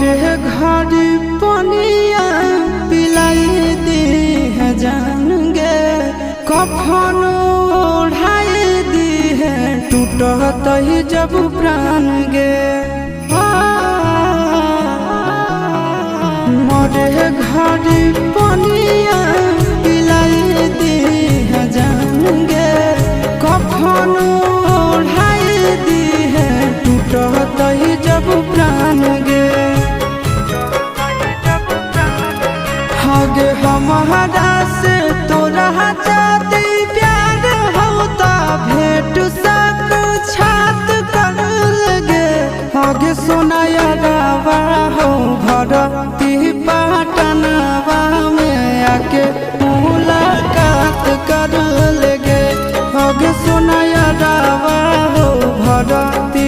मोरे घर पनिया पिलाई दी है जान गे, कफन ओढ़ाई दी है टूटत ही जब प्राण गे। मोरे घर पनिया पिलाई दी है जान गे, कफन ओढ़ाई दी है टूटत ही जब प्राण गे। हगे हमारा से तोरा जाती प्यार होता भेंट साक्षात कर लगे। हगे सोनाया रावा हो भरती पाटनवा में आके मुलाकात कर लगे। हगे सोनाया रावा हो भरती